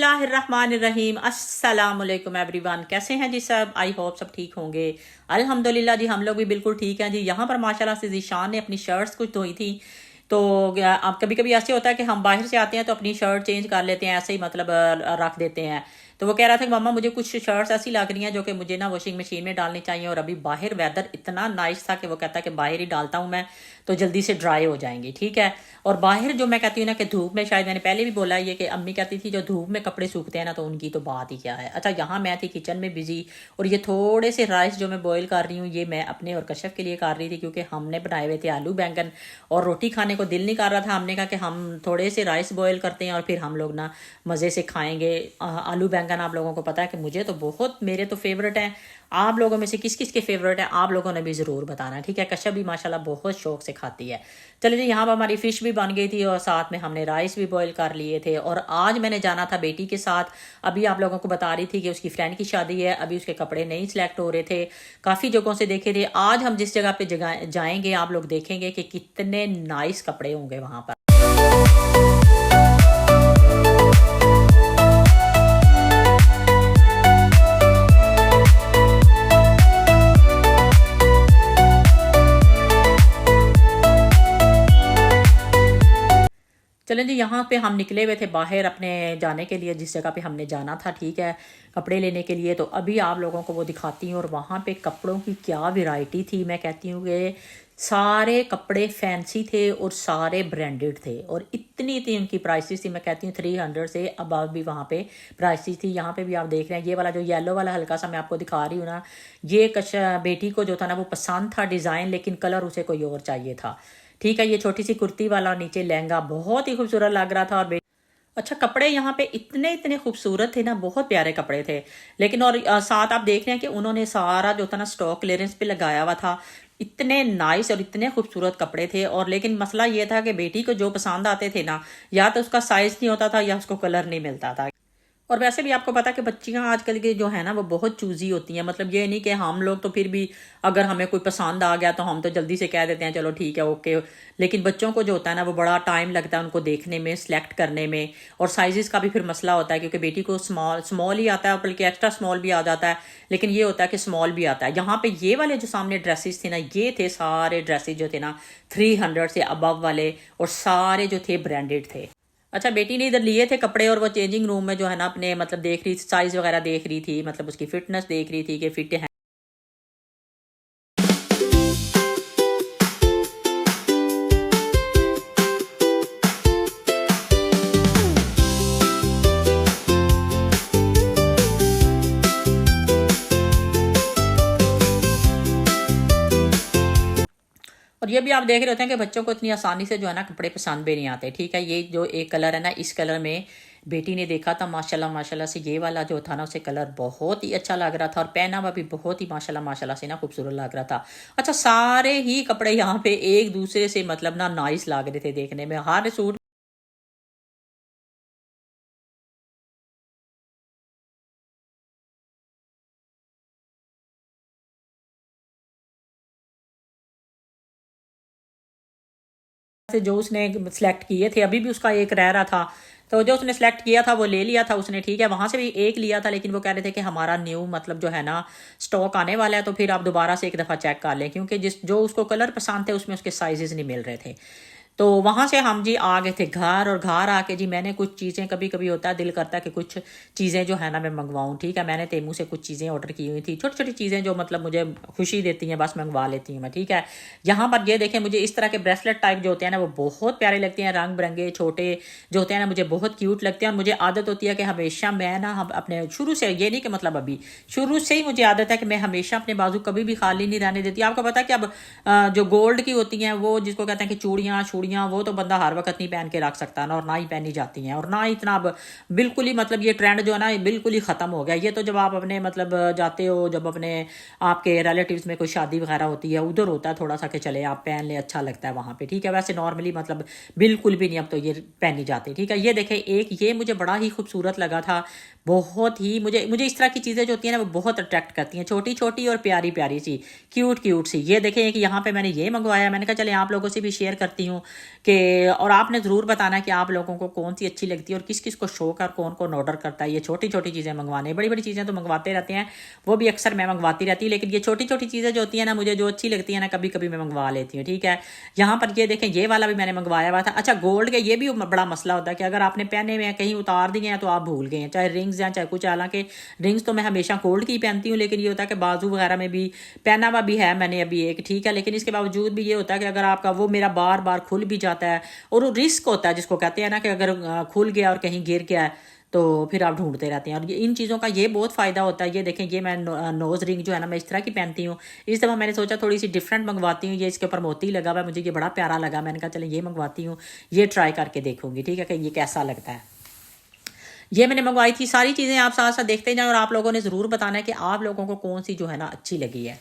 बिस्मिल्लाहिर्रहमानिर्रहीम अस्सलाम वालेकुम एवरीवन। कैसे हैं जी सब? आई होप सब ठीक होंगे। अल्हम्दुलिल्लाह जी हम लोग भी बिल्कुल ठीक हैं जी। यहाँ पर माशाल्लाह से ज़ीशान ने अपनी शर्ट्स कुछ धोई थी। तो अब कभी कभी ऐसे होता है कि हम बाहर से आते हैं तो अपनी शर्ट चेंज कर लेते हैं, ऐसे ही मतलब रख देते हैं। तो वो कह रहा था कि मम्मा मुझे कुछ शर्ट्स ऐसी लग रही हैं जो कि मुझे ना वॉशिंग मशीन में डालनी चाहिए, और अभी बाहर वेदर इतना नाइस था कि वो कहता है कि बाहर ही डालता हूँ मैं तो जल्दी से ड्राई हो जाएंगी। ठीक है। और बाहर जो मैं कहती हूँ ना कि धूप में, शायद मैंने पहले भी बोला ये कि अम्मी कहती थी जो धूप में कपड़े सूखते हैं ना तो उनकी तो बात ही क्या है। अच्छा, यहाँ मैं थी किचन में बिजी, और ये थोड़े से राइस जो मैं बॉईल कर रही हूँ ये मैं अपने और कश्यप के लिए कर रही थी, क्योंकि हमने बनाए हुए थे आलू बैंगन और रोटी खाने को दिल नहीं कर रहा था। हमने कहा कि हम थोड़े से राइस बॉईल करते हैं और फिर हम लोग ना मज़े से खाएंगे। आलू बैंगन आप लोगों को पता है कि मुझे तो बहुत, मेरे तो फेवरेट हैं। आप लोगों में से किस किस के फेवरेट है आप लोगों ने भी ज़रूर बताना। ठीक है। कश्यप भी माशाल्लाह बहुत शौक से खाती है। चलिए जी, यहाँ पर हमारी फ़िश भी बन गई थी और साथ में हमने राइस भी बॉईल कर लिए थे। और आज मैंने जाना था बेटी के साथ। अभी आप लोगों को बता रही थी कि उसकी फ्रेंड की शादी है, अभी उसके कपड़े नहीं सिलेक्ट हो रहे थे, काफ़ी जगहों से देखे थे। आज हम जिस जगह पे जाएंगे आप लोग देखेंगे कि कितने नाइस कपड़े होंगे वहाँ पर। चलें जी, यहाँ पे हम निकले हुए थे बाहर अपने जाने के लिए, जिस जगह पे हमने जाना था। ठीक है, कपड़े लेने के लिए। तो अभी आप लोगों को वो दिखाती हूँ। और वहाँ पे कपड़ों की क्या वैरायटी थी, मैं कहती हूँ कि सारे कपड़े फैंसी थे और सारे ब्रांडेड थे, और इतनी थी उनकी प्राइसेस थी। मैं कहती हूँ 300 से अबव भी वहाँ पे प्राइसेस थी। यहाँ पे भी आप देख रहे हैं, ये वाला जो येलो वाला हल्का सा मैं आपको दिखा रही हूँ ना, ये बेटी को जो था ना वो पसंद था डिज़ाइन, लेकिन कलर उसे कोई और चाहिए था। ठीक है। ये छोटी सी कुर्ती वाला नीचे लहंगा बहुत ही खूबसूरत लग रहा था। और अच्छा, कपड़े यहाँ पे इतने इतने खूबसूरत थे ना, बहुत प्यारे कपड़े थे। लेकिन और साथ आप देख रहे हैं कि उन्होंने सारा जो था ना स्टॉक क्लियरेंस पे लगाया हुआ था। इतने नाइस और इतने खूबसूरत कपड़े थे। और लेकिन मसला ये था कि बेटी को जो पसंद आते थे ना, या तो उसका साइज नहीं होता था या उसको कलर नहीं मिलता था। और वैसे भी आपको पता है कि बच्चियां आजकल के जो है ना वो बहुत चूजी होती हैं। मतलब ये नहीं कि हम लोग तो फिर भी अगर हमें कोई पसंद आ गया तो हम तो जल्दी से कह देते हैं चलो ठीक है ओके, लेकिन बच्चों को जो होता है ना वो बड़ा टाइम लगता है उनको देखने में, सिलेक्ट करने में। और साइजेस का भी फिर मसला होता है, क्योंकि बेटी को स्मॉल ही आता है, बल्कि एक्स्ट्रा स्मॉल भी आ जाता है, लेकिन ये होता है कि स्मॉल भी आता है। यहाँ पे ये वाले जो सामने ड्रेसेस थे ना, ये थे सारे ड्रेसेस जो थे ना 300 से अबव वाले, और सारे जो थे ब्रांडेड थे। अच्छा, बेटी ने इधर लिए थे कपड़े और वो चेंजिंग रूम में जो है ना अपने मतलब देख रही थी, साइज वगैरह देख रही थी, मतलब उसकी फिटनेस देख रही थी कि फिट है। और ये भी आप देख रहे होते हैं कि बच्चों को इतनी आसानी से जो है ना कपड़े पसंद भी नहीं आते। ठीक है। ये जो एक कलर है ना, इस कलर में बेटी ने देखा था माशाल्लाह माशाल्लाह से, ये वाला जो था ना उसे कलर बहुत ही अच्छा लग रहा था, और पहना हुआ भी बहुत ही माशाल्लाह माशाल्लाह से ना खूबसूरत लग रहा था। अच्छा, सारे ही कपड़े यहाँ पे एक दूसरे से मतलब ना नाइस लग रहे थे देखने में, हर सूट से जो उसने सेलेक्ट किए थे। अभी भी उसका एक रह रहा था, तो जो उसने सेलेक्ट किया था वो ले लिया था उसने। ठीक है। वहां से भी एक लिया था, लेकिन वो कह रहे थे कि हमारा न्यू मतलब जो है ना स्टॉक आने वाला है, तो फिर आप दोबारा से एक दफ़ा चेक कर लें, क्योंकि जिस जो उसको कलर पसंद थे उसमें उसके साइजेस नहीं मिल रहे थे। तो वहां से हम जी आ गए थे घर, और घर आके जी मैंने कुछ चीज़ें, कभी कभी होता है दिल करता है कि कुछ चीज़ें जो है ना मैं मंगवाऊँ। ठीक है। मैंने तेमू से कुछ चीज़ें ऑर्डर की हुई थी, छोटी छोटी चीज़ें जो मतलब मुझे खुशी देती हैं, बस मंगवा लेती हूँ मैं। ठीक है। यहाँ पर ये देखें, मुझे इस तरह के ब्रेसलेट टाइप जो होते हैं ना वो बहुत प्यारे लगते हैं, रंग बिरंगे छोटे जो होते हैं ना मुझे बहुत क्यूट लगते हैं। और मुझे आदत होती है कि हमेशा मैं ना हम अपने शुरू से, ये नहीं कि मतलब अभी शुरू से ही मुझे आदत है कि मैं हमेशा अपने बाजू कभी भी खाली नहीं रहने देती। आपको पता है कि अब जो गोल्ड की होती हैं वो जिसको कहते हैं कि चूड़ियाँ चूड़ियाँ, वो तो बंदा हर वक्त नहीं पहन के रख सकता ना, और ना ही पहनी जाती हैं, और ना इतना अब बिल्कुल ही मतलब ये ट्रेंड जो है ना बिल्कुल ही ख़त्म हो गया। ये तो जब आप अपने मतलब जाते हो, जब अपने आपके रिलेटिव्स में कोई शादी वगैरह होती है उधर होता है थोड़ा सा कि चले आप पहन ले, अच्छा लगता है वहाँ पे। ठीक है। वैसे नॉर्मली मतलब बिल्कुल भी नहीं अब तो ये पहनी जाती। ठीक है। ये देखें, एक ये मुझे बड़ा ही खूबसूरत लगा था, बहुत ही मुझे मुझे इस तरह की चीज़ें जो होती हैं ना वो बहुत अट्रैक्ट करती हैं, छोटी छोटी और प्यारी प्यारी सी, क्यूट क्यूट सी। ये देखें कि यहाँ पे मैंने ये मंगवाया, मैंने कहा चले आप लोगों से भी शेयर करती हूँ। कि और आपने ज़रूर बताना कि आप लोगों को कौन सी अच्छी लगती है और किस किस को शौक और कौन कौन ऑर्डर करता है ये छोटी छोटी चीज़ें मंगवाने। बड़ी बड़ी चीज़ें तो मंगवाते रहते हैं, वो भी अक्सर मैं मंगवाती रहती हूँ, लेकिन ये छोटी छोटी चीज़ें जो होती हैं ना मुझे जो अच्छी लगती है ना कभी कभी मैं मंगवा लेती हूँ। ठीक है, यहाँ पर ये देखें ये वाला भी मैंने मंगवाया हुआ था। अच्छा, गोल्ड का ये भी बड़ा मसला होता है कि अगर आपने पहने हुए हैं कहीं उतार दिए हैं तो आप भूल गए हैं, चाहे रिंग्स हैं चाहे कुछ। हालांकि रिंग्स तो मैं हमेशा गोल्ड की ही पहनती हूँ, लेकिन ये होता है कि बाजू वगैरह में भी पहना हुआ भी है मैंने अभी एक। ठीक है, लेकिन इसके बावजूद भी ये होता है कि अगर आपका वो मेरा बार बार खुल भी जाता है, और वो रिस्क होता है जिसको कहते हैं ना कि अगर खुल गया और कहीं गिर गया है तो फिर आप ढूंढते रहते हैं। और इन चीज़ों का ये बहुत फ़ायदा होता है। ये देखें, ये मैं नोज़ रिंग जो है ना मैं इस तरह की पहनती हूँ। इस दफ़ा मैंने सोचा थोड़ी सी डिफरेंट मंगवाती हूँ, ये इसके ऊपर मोती लगा हुआ है, मुझे ये बड़ा प्यारा लगा। मैंने कहा चलो ये मंगवाती हूँ, ये ट्राई करके देखूँगी। ठीक है, कि ये कैसा लगता है। ये मैंने मंगवाई थी। सारी चीज़ें आप साथ साथ देखते जाएं और आप लोगों ने ज़रूर बताना है कि आप लोगों को कौन सी जो है ना अच्छी लगी है।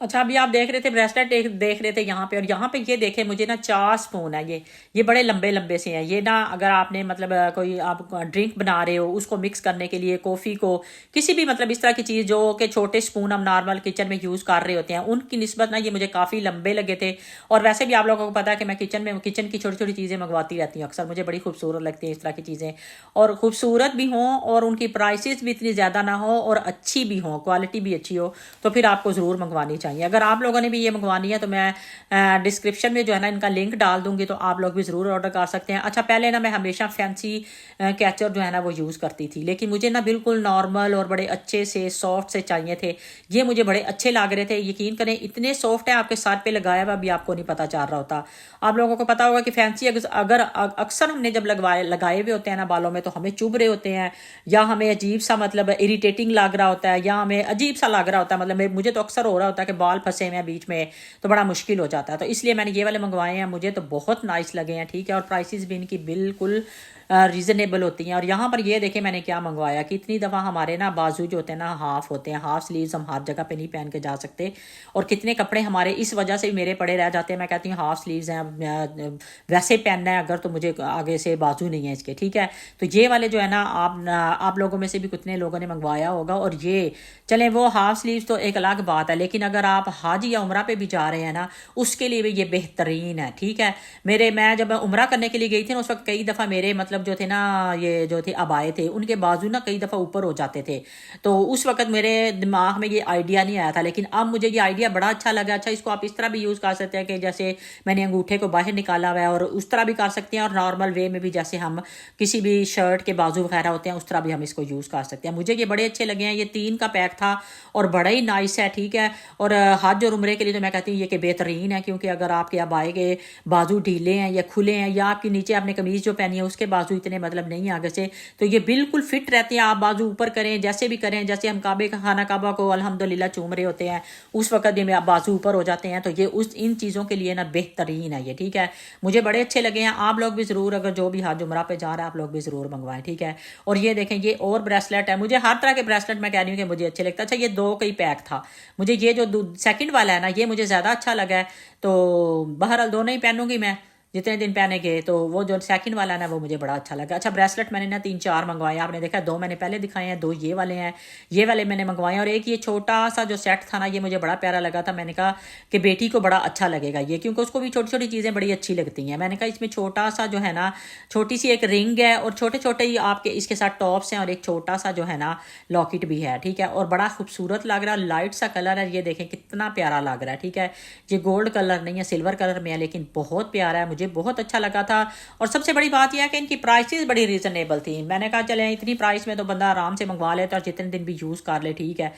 अच्छा, अभी आप देख रहे थे ब्रेसलेट देख रहे थे यहाँ पे, और यहाँ पे ये देखे मुझे ना 4 स्पून है। ये बड़े लंबे लंबे से हैं। ये ना अगर आपने मतलब कोई आप ड्रिंक बना रहे हो उसको मिक्स करने के लिए, कॉफ़ी को, किसी भी मतलब इस तरह की चीज़ जो कि छोटे स्पून हम नॉर्मल किचन में यूज़ कर रहे होते हैं उनकी निस्बत ना ये मुझे काफ़ी लंबे लगे थे। और वैसे भी आप लोगों को पता है कि मैं किचन की छोटी छोटी चीज़ें मंगवाती रहती हूँ अक्सर, मुझे बड़ी खूबसूरत लगती है इस तरह की चीज़ें, और खूबसूरत भी हों और उनकी प्राइसेस भी इतनी ज़्यादा ना हो और अच्छी भी हो, क्वालिटी भी अच्छी हो, तो फिर आपको ज़रूर मंगवानी चाहिए। अगर आप लोगों ने भी ये मंगवानी है तो मैं डिस्क्रिप्शन में जो है ना इनका लिंक डाल दूंगी, तो आप लोग भी ज़रूर ऑर्डर कर सकते हैं। अच्छा, पहले ना मैं हमेशा फैंसी कैचर जो है ना वो यूज़ करती थी, लेकिन मुझे ना बिल्कुल नॉर्मल और बड़े अच्छे से सॉफ्ट से चाहिए थे। ये मुझे बड़े अच्छे लग रहे थे, यकीन करें इतने सॉफ्ट है, आपके सर पे लगाया हुआ भी आपको नहीं पता चल रहा होता। आप लोगों को पता होगा कि फैंसी अगर अक्सर हमने जब लगाए हुए होते हैं ना बालों में तो हमें चुभ रहे होते हैं, या हमें अजीब सा मतलब इरिटेटिंग लग रहा होता है, या हमें अजीब सा लग रहा होता है। मतलब मुझे तो अक्सर हो रहा होता है कि बाल फंसे हुए हैं बीच में, तो बड़ा मुश्किल हो जाता है। तो इसलिए मैंने ये वाले मंगवाए हैं, मुझे तो बहुत नाइस लगे हैं। ठीक है, और प्राइसेस भी इनकी बिल्कुल रीज़नेबल होती हैं। और यहाँ पर ये देखें मैंने क्या मंगवाया कि इतनी दफ़ा हमारे ना बाजू जो होते हैं ना हाफ़ होते हैं, हाफ़ स्लीव्स हम हर जगह पे नहीं पहन के जा सकते, और कितने कपड़े हमारे इस वजह से मेरे पड़े रह जाते हैं। मैं कहती हूँ हाफ़ स्लीव्स हैं, वैसे पहनना है अगर तो मुझे आगे से बाजू नहीं है इसके। ठीक है, तो ये वाले जो है ना आप लोगों में से भी कितने लोगों ने मंगवाया होगा। और ये चलें वो हाफ़ स्लीव्स तो एक अलग बात है, लेकिन अगर आप हज या उम्रा पे भी जा रहे हैं ना उसके लिए भी ये बेहतरीन है। ठीक है, मैं जब उम्रा करने के लिए गई थी ना उस वक्त कई दफ़ा मेरे मतलब जो थे ना ये जो थे अबाए थे उनके बाजू ना कई दफ़ा ऊपर हो जाते थे, तो उस वक्त मेरे दिमाग में ये आइडिया नहीं आया था, लेकिन अब मुझे ये आइडिया बड़ा अच्छा लगा। अच्छा, इसको आप इस तरह भी यूज़ कर सकते हैं कि जैसे मैंने अंगूठे को बाहर निकाला हुआ है और उस तरह भी कर सकते हैं, और नॉर्मल वे में भी जैसे हम किसी भी शर्ट के बाजू वगैरह होते हैं उस तरह भी हम इसको यूज़ कर सकते हैं। मुझे ये बड़े अच्छे लगे हैं। ये 3 का पैक था और बड़ा ही नाइस है। ठीक है, और हज और उम्रे के लिए तो मैं कहती हूँ ये कि बेहतरीन है, क्योंकि अगर आपके अबाए के बाजू ढीले हैं या खुले हैं, या आपकी नीचे आपने कमीज़ जो पहनी है उसके बाजू इतने मतलब नहीं आगे से, तो ये बिल्कुल फिट रहते हैं। आप बाजू ऊपर करें जैसे भी करें, जैसे हम काबे का खाना काबा को अल्हम्दुलिल्लाह चूम रहे होते हैं उस वक्त भी आप बाजू ऊपर हो जाते हैं, तो ये इन चीज़ों के लिए ना बेहतरीन है ये। ठीक है, मुझे बड़े अच्छे लगे हैं। आप लोग भी ज़रूर, अगर जो भी हज उम्रा पे जा रहा है आप लोग भी ज़रूर मंगवाएं। ठीक है, और ये देखें ये और ब्रेसलेट है। मुझे हर तरह के ब्रेसलेट मैं कह रही हूँ कि मुझे अच्छे लगता है। अच्छा, ये 2 का ही पैक था। मुझे ये जो सेकंड वाला है ना ये मुझे ज़्यादा अच्छा लगा है, तो बहरहाल दोनों ही पहनूंगी मैं जितने दिन पहने गए। तो वो जो सेकंड वाला ना वो मुझे बड़ा अच्छा लगा। अच्छा, ब्रेसलेट मैंने ना 3-4 मंगवाए, आपने देखा 2 मैंने पहले दिखाए हैं, 2 ये वाले हैं, ये वाले मैंने मंगवाए हैं, और एक ये छोटा सा जो सेट था ना ये मुझे बड़ा प्यारा लगा था। मैंने कहा कि बेटी को बड़ा अच्छा लगेगा ये, क्योंकि उसको भी छोटी छोटी चीज़ें बड़ी अच्छी लगती हैं। मैंने कहा इसमें छोटा सा जो है ना छोटी सी एक रिंग है, और छोटे छोटे ही आपके इसके साथ टॉप्स हैं, और एक छोटा सा जो है ना लॉकेट भी है। ठीक है, और बड़ा खूबसूरत लग रहा है, लाइट सा कलर है, ये देखें कितना प्यारा लग रहा है। ठीक है, ये गोल्ड कलर नहीं है, सिल्वर कलर में है, लेकिन बहुत प्यारा है, मुझे बहुत अच्छा लगा था। और सबसे बड़ी बात यह है कि इनकी प्राइसेस बड़ी रीजनेबल थी। मैंने कहा चले इतनी प्राइस में तो बंदा आराम से मंगवा लेता और जितने दिन भी यूज़ कर ले। ठीक है,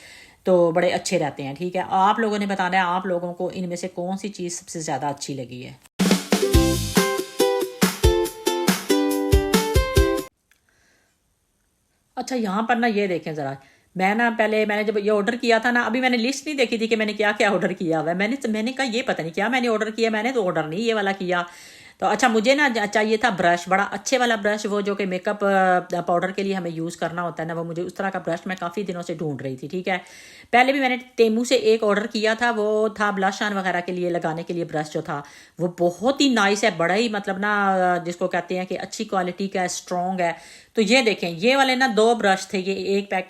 तो बड़े अच्छे रहते हैं। ठीक है, आप लोगों ने बताना है आप लोगों को इनमें से कौन सी चीज़ सबसे ज़्यादा अच्छी लगी है। अच्छा, यहाँ पर ना ये देखें ज़रा, मैंने जब ये ऑर्डर किया था ना, अभी मैंने लिस्ट नहीं देखी थी कि मैंने क्या क्या ऑर्डर किया हुआ है। मैंने कहा ये पता नहीं क्या मैंने ऑर्डर किया, मैंने तो ऑर्डर नहीं ये वाला किया। तो अच्छा मुझे ना चाहिए था ब्रश, बड़ा अच्छे वाला ब्रश, वो जो कि मेकअप पाउडर के लिए हमें यूज़ करना होता है ना, वो मुझे उस तरह का ब्रश मैं काफ़ी दिनों से ढूंढ रही थी। ठीक है, पहले भी मैंने तेमू से एक ऑर्डर किया था, वो था ब्लश ऑन वगैरह के लिए लगाने के लिए ब्रश जो था, वो बहुत ही नाइस है, बड़ा ही मतलब ना जिसको कहते हैं कि अच्छी क्वालिटी का है, स्ट्रॉन्ग है। तो ये देखें, ये वाले ना 2 ब्रश थे, ये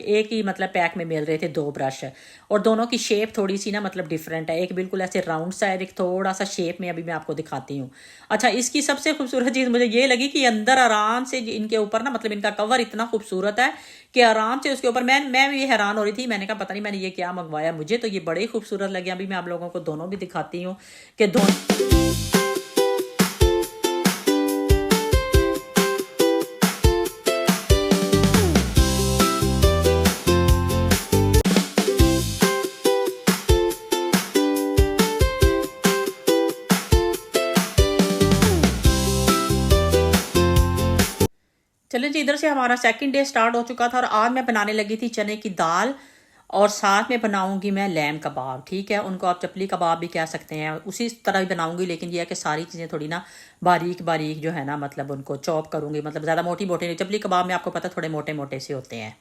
एक ही मतलब पैक में मिल रहे थे 2 ब्रश, और दोनों की शेप थोड़ी सी ना मतलब डिफरेंट है, एक बिल्कुल ऐसे राउंड सा है, एक थोड़ा सा शेप में, अभी मैं आपको दिखाती हूँ। अच्छा, इसकी सबसे खूबसूरत चीज़ मुझे ये लगी कि अंदर आराम से इनके ऊपर ना मतलब इनका कवर इतना खूबसूरत है कि आराम से उसके ऊपर मैं भी हैरान हो रही थी, मैंने कहा पता नहीं मैंने ये क्या मंगवाया, मुझे तो ये बड़े ही खूबसूरत लगे। अभी मैं आप लोगों को दोनों भी दिखाती हूँ कि दोनों। चलें जी, इधर से हमारा सेकंड डे स्टार्ट हो चुका था और आज मैं बनाने लगी थी चने की दाल और साथ में बनाऊंगी मैं लैम कबाब। ठीक है, उनको आप चपली कबाब भी कह सकते हैं, उसी तरह ही बनाऊंगी, लेकिन यह है कि सारी चीज़ें थोड़ी ना बारीक बारीक जो है ना मतलब उनको चॉप करूंगी, मतलब ज़्यादा मोटी मोटी नहीं। चपली कबाब में आपको पता थोड़े मोटे मोटे से होते हैं।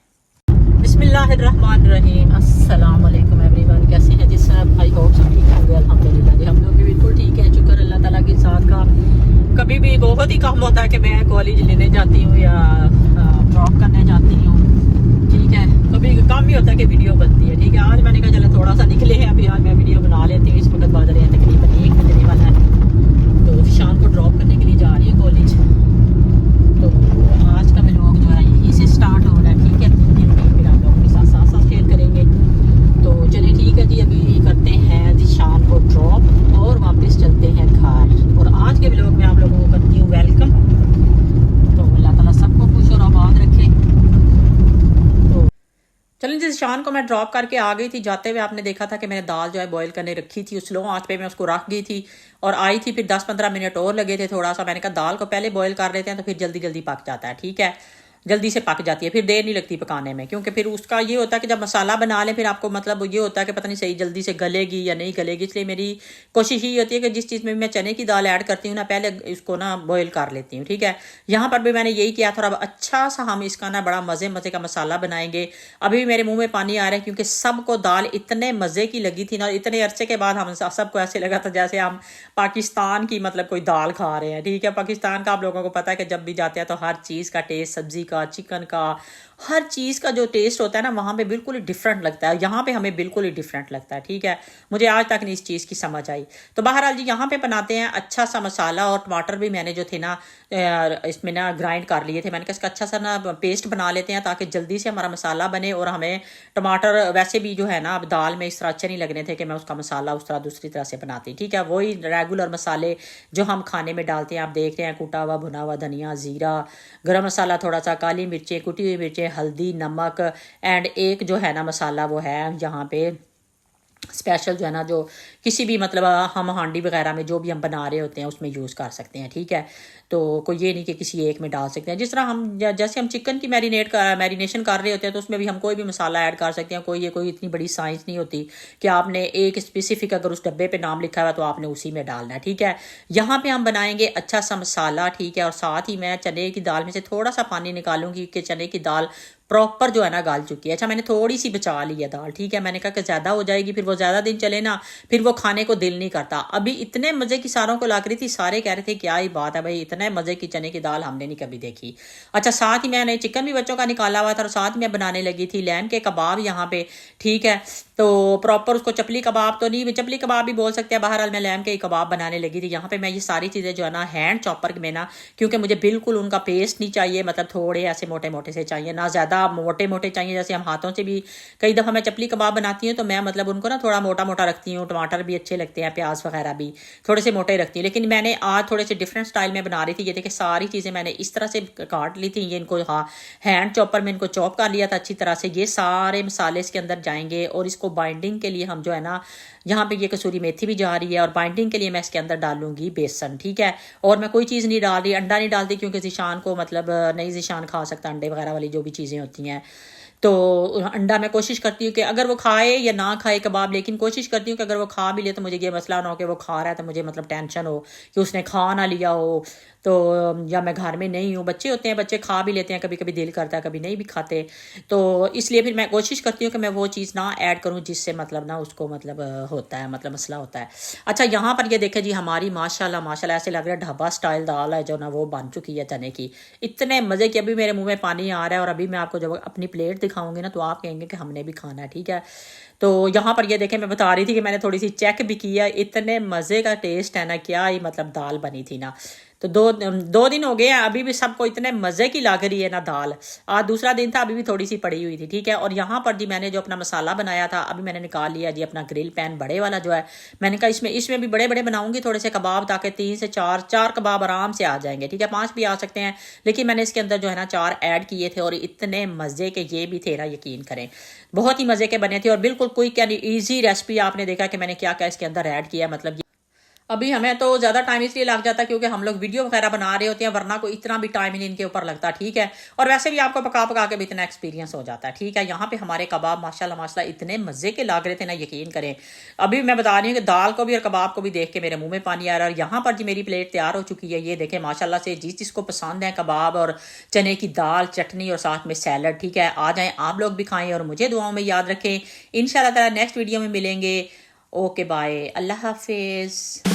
बिस्मिल्लाहिर्रहमानिर्रहीम, अस्सलाम वालेकुम एवरीवन, कैसे हैं जी सब? आई होप सब ठीक होंगे। अल्हम्दुलिल्लाह जी, हम लोग भी बिल्कुल ठीक है, शुक्र अल्लाह ताला के साथ का। कभी भी बहुत ही काम होता है कि मैं कॉलेज लेने जाती हूँ या ड्रॉप करने जाती हूँ। ठीक है, कभी काम भी होता है कि वीडियो बनती है। ठीक है, आज मैंने कहा चलो थोड़ा सा निकले हैं, अभी आज मैं वीडियो बना लेती हूँ। इस वक्त बज रहे हैं तकरीबन 1 बजने वाला है, तो शाम को ड्रॉप करने के लिए जा रही है कॉलेज। तो आज का व्लॉग जो है यहीं से स्टार्ट हो रहा है। ठीक है, फिर आप लोगों के साथ साथ शेयर करेंगे। तो चलिए ठीक है जी, अभी करते हैं जी शाम को ड्रॉप और वापस चलते हैं घर। और आज के व्लॉग में आप लोगों को करती हूँ वेलकम। तो अल्लाह ताला सबको खुश और आबाद रखे। तो चलें जी, शान को मैं ड्रॉप करके आ गई थी। जाते हुए आपने देखा था कि मैंने दाल जो है बॉईल करने रखी थी, स्लो आंच पे मैं उसको रख गई थी और आई थी। फिर 10-15 मिनट और लगे थे थोड़ा सा, मैंने कहा दाल को पहले बॉईल कर लेते हैं तो फिर जल्दी जल्दी पक जाता है। ठीक है, जल्दी से पक जाती है, फिर देर नहीं लगती पकाने में, क्योंकि फिर उसका ये होता है कि जब मसाला बना लें फिर आपको मतलब ये होता है कि पता नहीं सही जल्दी से गलेगी या नहीं गलेगी। इसलिए मेरी कोशिश ये होती है कि जिस चीज़ में मैं चने की दाल ऐड करती हूँ ना, पहले इसको ना बॉईल कर लेती हूँ। ठीक है, यहाँ पर भी मैंने यही किया था। अब अच्छा सा हम इसका ना बड़ा मज़े मज़े का मसाला बनाएंगे। अभी भी मेरे मुंह में पानी आ रहा है, क्योंकि सबको दाल इतने मज़े की लगी थी ना, इतने अरसे के बाद हम सबको ऐसे लगा था जैसे हम पाकिस्तान की मतलब कोई दाल खा रहे हैं। ठीक है, पाकिस्तान का आप लोगों को पता है कि जब भी जाते हैं तो हर चीज़ का टेस्ट, सब्जी का, चिकन का, हर चीज़ का जो टेस्ट होता है ना वहाँ पे बिल्कुल ही डिफरेंट लगता है। यहाँ पे हमें बिल्कुल ही डिफरेंट लगता है। ठीक है, मुझे आज तक नहीं इस चीज़ की समझ आई। तो बहरहाल जी, यहाँ पे बनाते हैं अच्छा सा मसाला, और टमाटर भी मैंने जो थे ना इसमें ना ग्राइंड कर लिए थे। मैंने कहा इसका अच्छा सा ना पेस्ट बना लेते हैं ताकि जल्दी से हमारा मसाला बने, और हमें टमाटर वैसे भी जो है ना अब दाल में इस तरह अच्छे नहीं लगने थे कि मैं उसका मसाला उस तरह दूसरी तरह से बनाती। ठीक है, वही रेगुलर मसाले जो हम खाने में डालते हैं, आप देख रहे हैं, कूटा हुआ भुना हुआ धनिया, ज़ीरा, गरम मसाला, थोड़ा सा काली मिर्चें, कुटी हुई मिर्चें, हल्दी, नमक, एंड एक जो है ना मसाला वो है यहाँ पे स्पेशल जो है ना, जो किसी भी मतलब हम हांडी वगैरह में जो भी हम बना रहे होते हैं उसमें यूज़ कर सकते हैं। ठीक है, तो कोई ये नहीं कि किसी एक में डाल सकते हैं। जिस तरह हम जैसे हम चिकन की मैरिनेशन कर रहे होते हैं तो उसमें भी हम कोई भी मसाला ऐड कर सकते हैं। कोई इतनी बड़ी साइंस नहीं होती कि आपने एक स्पेसिफिक अगर उस डब्बे पे नाम लिखा हुआ तो आपने उसी में डालना है। ठीक है, यहाँ पे हम बनाएंगे अच्छा सा मसाला। ठीक है, और साथ ही मैं चने की दाल में से थोड़ा सा पानी निकालूंगी कि चने की दाल प्रॉपर जो है ना गाल चुकी है। अच्छा, मैंने थोड़ी सी बचा ली है दाल। ठीक है, मैंने कहा कि ज़्यादा हो जाएगी फिर वो ज़्यादा दिन चले ना, फिर वो खाने को दिल नहीं करता। अभी इतने मज़े की सारों को लग रही थी, सारे कह रहे थे क्या ही बात है भाई, इतने मज़े की चने की दाल हमने नहीं कभी देखी। अच्छा, साथ ही मैंने चिकन भी बच्चों का निकाला हुआ था और साथ में बनाने लगी थी लैम के कबाब यहाँ पे। ठीक है, तो प्रॉपर उसको चपली कबाब तो नहीं, चपली कबाब भी बोल सकते हैं। बहरहाल मैं लैम के कबाब बनाने लगी थी। यहाँ पे मैं ये सारी चीज़ें जो है ना हैंड चॉपर में ना, क्योंकि मुझे बिल्कुल उनका पेस्ट नहीं चाहिए, मतलब थोड़े ऐसे मोटे मोटे से चाहिए, ना ज़्यादा मोटे मोटे चाहिए। जैसे हम हाथों से भी कई दफ़ा मैं चपली कबाब बनाती हूँ तो मैं मतलब उनको ना थोड़ा मोटा मोटा रखती हूँ। टमाटर भी अच्छे लगते हैं, प्याज वगैरह भी थोड़े से मोटे रखती हूँ, लेकिन मैंने आज थोड़े से डिफरेंट स्टाइल में बना रही थी। ये देखिए सारी चीज़ें मैंने इस तरह से काट ली थी, ये इनको हाँ हैंड चॉपर में इनको चॉप कर लिया था अच्छी तरह से। ये सारे मसाले इसके अंदर जाएंगे और इसको बाइंडिंग के लिए हम जो है ना, यहाँ पे ये कसूरी मेथी भी जा रही है, और बाइंडिंग के लिए मैं इसके अंदर डालूंगी बेसन। ठीक है, और मैं कोई चीज़ नहीं डाल रही, अंडा नहीं डालती, क्योंकि ज़िशान को मतलब नहीं ज़िशान खा सकता अंडे वगैरह वाली जो भी चीज़ें होती हैं। तो अंडा मैं कोशिश करती हूँ कि अगर वो खाए या ना खाए कबाब, लेकिन कोशिश करती हूँ कि अगर वो खा भी ले तो मुझे ये मसला ना हो कि वो खा रहा है तो मुझे मतलब टेंशन हो कि उसने खा ना लिया हो। तो या मैं घर में नहीं हूँ, बच्चे होते हैं, बच्चे खा भी लेते हैं, कभी कभी दिल करता है, कभी नहीं भी खाते। तो इसलिए फिर मैं कोशिश करती हूँ कि मैं वो चीज़ ना ऐड करूँ जिससे मतलब ना उसको मतलब होता है, मतलब मसला होता है। अच्छा, यहाँ पर ये देखें जी, हमारी माशाल्लाह माशाल्लाह ऐसे लग रहा है ढाबा स्टाइल दाल है जो ना वो बन चुकी है चने की। इतने मज़े की, अभी मेरे मुंह में पानी आ रहा है, और अभी मैं आपको जब अपनी प्लेट दिखाऊंगी ना तो आप कहेंगे कि हमने भी खाना है, ठीक है। तो यहाँ पर ये देखें, मैं बता रही थी कि मैंने थोड़ी सी चेक भी किया, इतने मज़े का टेस्ट है ना, क्या ही मतलब दाल बनी थी ना। तो दो दिन हो गए हैं, अभी भी सबको इतने मज़े की लग रही है ना दाल। आज दूसरा दिन था, अभी भी थोड़ी सी पड़ी हुई थी, ठीक है। और यहाँ पर जी मैंने जो अपना मसाला बनाया था अभी मैंने निकाल लिया जी, अपना ग्रिल पैन बड़े वाला जो है। मैंने कहा इसमें भी बड़े बड़े बनाऊंगी थोड़े से कबाब, ताकि 3 से 4 कबाब आराम से आ जाएंगे, ठीक है। 5 भी आ सकते हैं, लेकिन मैंने इसके अंदर जो है ना 4 ऐड किए थे, और इतने मज़े के ये भी थे ना, यकीन करें बहुत ही मज़े के बने थे। और बिल्कुल कोई क्या नहीं, ईजी रेसिपी। आपने देखा कि मैंने क्या क्या इसके अंदर ऐड किया, मतलब अभी हमें तो ज़्यादा टाइम इसलिए लग जाता है क्योंकि हम लोग वीडियो वगैरह बना रहे होते हैं, वरना को इतना भी टाइम नहीं इनके ऊपर लगता, ठीक है। और वैसे भी आपको पका पका के भी इतना एक्सपीरियंस हो जाता है, ठीक है। यहाँ पे हमारे कबाब माशाल्लाह माशाल्लाह इतने मज़े के लग रहे थे ना, यकीन करें। अभी मैं बता रही हूँ कि दाल को भी और कबाब को भी देख के मेरे मुंह में पानी आ रहा है। और यहाँ पर जी मेरी प्लेट तैयार हो चुकी है, ये देखें माशाल्लाह से। जिसको पसंद है कबाब और चने की दाल, चटनी और साथ में सैलड, ठीक है, आ जाएँ आप लोग भी खाएँ और मुझे दुआओं में याद रखें। इंशाल्लाह ताला नेक्स्ट वीडियो में मिलेंगे। ओके बाय, अल्लाह हाफिज़।